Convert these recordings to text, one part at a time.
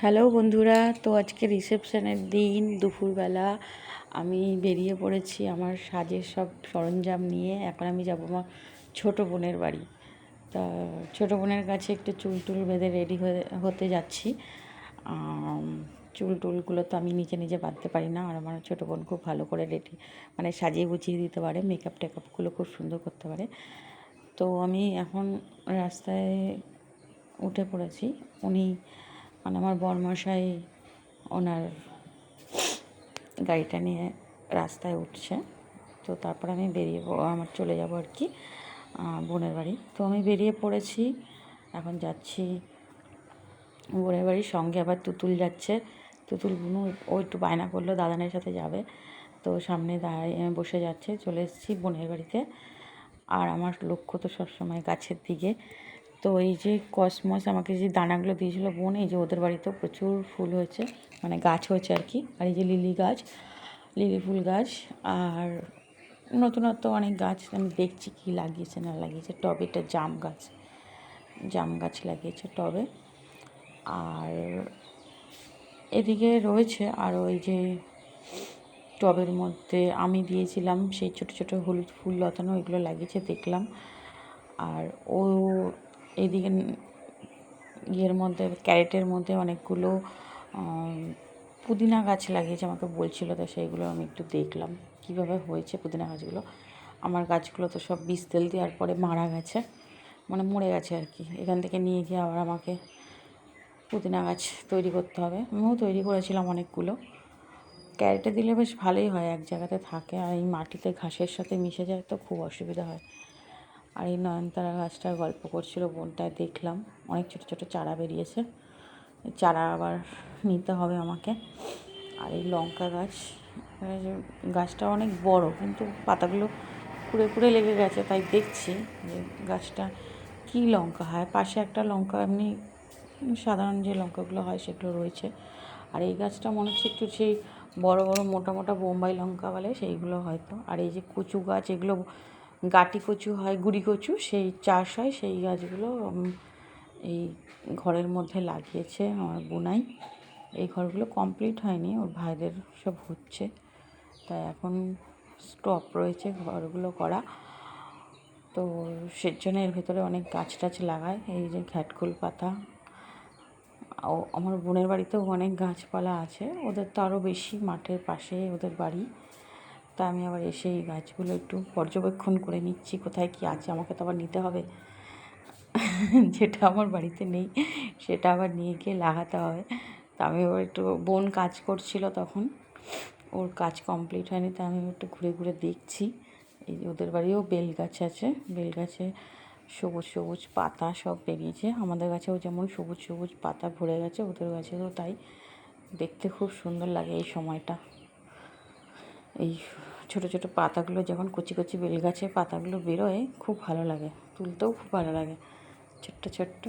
Hello বন্ধুরা, তো আজকে রিসেপশনের দিন দুপুরবেলা আমি বেরিয়ে পড়েছি আমার সাজের সব সরঞ্জাম নিয়ে। এখন আমি যাব আমার ছোটো বোনের বাড়ি। তা ছোটো বোনের কাছে একটু চুল টুল বেঁধে রেডি হতে যাচ্ছি। চুল টুলগুলো তো আমি নিজে নিজে বাঁধতে পারি না, আর আমার ছোটো বোন খুব ভালো করে রেডি মানে সাজিয়ে গুছিয়ে দিতে পারে, মেকআপ টেকআপগুলো খুব সুন্দর করতে পারে। তো আমি এখন রাস্তায় উঠে পড়েছি। উনি মানে আমার বরমশাই ওনার গাড়িটা নিয়ে রাস্তায় উঠছে। তো তারপর আমি আমার চলে যাব আর কি বোনের বাড়ি। তো আমি বেরিয়ে পড়েছি, এখন যাচ্ছি বোনের বাড়ির সঙ্গে। আবার তুতুল যাচ্ছে। তুতুল বুনু ও একটু বায়না করলো দাদানের সাথে যাবে, তো সামনে দাঁড়িয়ে বসে যাচ্ছে। চলে এসেছি বোনের বাড়িতে। আর আমার লক্ষ্য তো সবসময় গাছের দিকে। তো এই যে কসমস আমাকে যে দানাগুলো দিয়েছিলো বোন, এই যে ওদের বাড়িতেও প্রচুর ফুল হয়েছে, মানে গাছ হয়েছে আর কি। আর এই যে লিলি গাছ, লিলি ফুল গাছ, আর নতুনত্ব অনেক গাছ আমি দেখছি কি লাগিয়েছে না লাগিয়েছে। টবে এটা জাম গাছ লাগিয়েছে টবে। আর এদিকে রয়েছে আরও এই যে টবের মধ্যে আমি দিয়েছিলাম সেই ছোটো ছোটো হলুদ ফুল লতানো, এগুলো লাগিয়েছে দেখলাম। আর ও এইদিকে ইয়ের মধ্যে ক্যারেটের মধ্যে অনেকগুলো পুদিনা গাছ লাগিয়েছে, আমাকে বলছিল। তো সেইগুলো আমি একটু দেখলাম কীভাবে হয়েছে পুদিনা গাছগুলো। আমার গাছগুলো তো সব বীজ তেল দেওয়ার পরে মারা গেছে, মানে মরে গেছে আর কি। এখান থেকে নিয়ে গিয়ে আবার আমাকে পুদিনা গাছ তৈরি করতে হবে। আমিও তৈরি করেছিলাম অনেকগুলো। ক্যারেটে দিলে বেশ ভালোই হয়, এক জায়গাতে থাকে। আর এই মাটিতে ঘাসের সাথে মিশে যায় তো খুব অসুবিধা হয়। আর এই নয়নতারা গাছটার গল্প করছিল বোনটায়, দেখলাম অনেক ছোটো ছোটো চারা বেরিয়েছে। চারা আবার নিতে হবে আমাকে। আর এই লঙ্কা গাছটা অনেক বড়, কিন্তু পাতাগুলো কুড়ে কুড়ে লেগে গেছে। তাই দেখছি যে গাছটা কী লঙ্কা হয়। পাশে একটা লঙ্কা এমনি সাধারণ যে লঙ্কাগুলো হয় সেগুলো রয়েছে। আর এই গাছটা মনে হচ্ছে একটু সেই বড় বড় মোটা মোটা বোম্বাই লঙ্কা বলে সেইগুলো হয়তো। আর এই যে কচু গাছ, এগুলো গাটি কচু হয়, গুড়ি কচু, সেই চাষ হয় সেই গাছগুলো এই ঘরের মধ্যে লাগিয়েছে আমার বোনাই। এই ঘরগুলো কমপ্লিট হয়নি, ওর ভাইদের সব হচ্ছে, তাই এখন স্টপ রয়েছে ঘরগুলো করা। তো সেজন্য এর ভেতরে অনেক গাছ টাছ লাগায়। এই যে ঘ্যাটকুল পাতা, আমার বোনের বাড়িতেও অনেক গাছপালা আছে, ওদের তো আরও বেশি, মাঠের পাশে ওদের বাড়ি। তা আমি আবার এসে এই গাছগুলো একটু পর্যবেক্ষণ করে নিচ্ছি কোথায় কী আছে। আমাকে তো আবার নিতে হবে, যেটা আমার বাড়িতে নেই সেটা আবার নিয়ে গিয়ে লাগাতে হবে। তা আমি আবার একটু, বোন কাজ করছিল তখন, ওর কাজ কমপ্লিট হয়নি, তা আমি একটু ঘুরে ঘুরে দেখছি। এই যে ওদের বাড়িও বেল গাছ আছে, বেল গাছে সবুজ সবুজ পাতা সব বেরিয়েছে। আমাদের গাছেও যেমন সবুজ সবুজ পাতা ভরে গেছে, ওদের গাছেও তাই। দেখতে খুব সুন্দর লাগে এই সময়টা। এই ছোটো ছোটো পাতাগুলো যখন কচি কচি বেল গাছের পাতাগুলো বেরোয় খুব ভালো লাগে, তুলতেও খুব ভালো লাগে ছোট্ট ছোট্ট।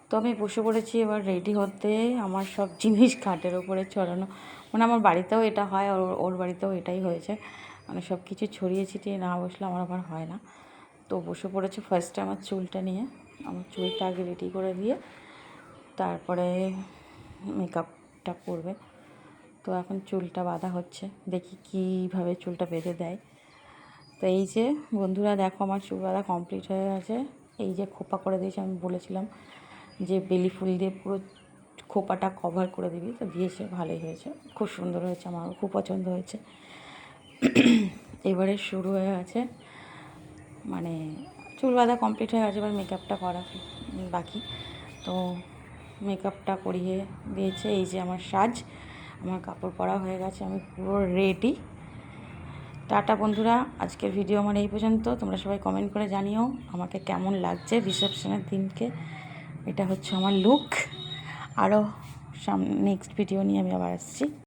তো আমি বসে পড়েছি এবার রেডি হতে। আমার সব জিনিস খাটের ওপরে ছড়ানো, মানে আমার বাড়িতেও এটা হয়, ওর বাড়িতেও এটাই হয়েছে। মানে সব কিছু ছড়িয়ে ছিটিয়ে না বসলে আমার আবার হয় না। তো বসে পড়েছে ফার্স্টে আমার চুলটা নিয়ে। আমার চুলটা আগে রেডি করে দিয়ে তারপরে মেকআপটা করবে। তো এখন চুলটা বাঁধা হচ্ছে, দেখি কীভাবে চুলটা বেঁধে দেয়। তো এই যে বন্ধুরা দেখো, আমার চুল বাঁধা কমপ্লিট হয়ে গেছে। এই যে খোপা করে দিয়েছে, আমি বলেছিলাম যে বেলি ফুল দিয়ে পুরো খোপাটা কভার করে দিবি, তো দিয়েছে, ভালোই হয়েছে, খুব সুন্দর হয়েছে, আমারও খুব পছন্দ হয়েছে। এবারে শুরু হয়ে গেছে, মানে চুল বাঁধা কমপ্লিট হয়ে গেছে, এবার মেকআপটা করা বাকি। তো মেকআপটা করিয়ে দিয়েছে। এই যে আমার সাজ, আমার কাপড় পরা হয়ে গেছে, আমি পুরো রেডি। টাটা বন্ধুরা, আজকের ভিডিও আমার এই পর্যন্ত। তোমরা সবাই কমেন্ট করে জানিও আমাকে কেমন লাগছে রিসেপশনের দিনকে। এটা হচ্ছে আমার লুক। আরও নেক্সট ভিডিও নিয়ে আমি আবার আসছি।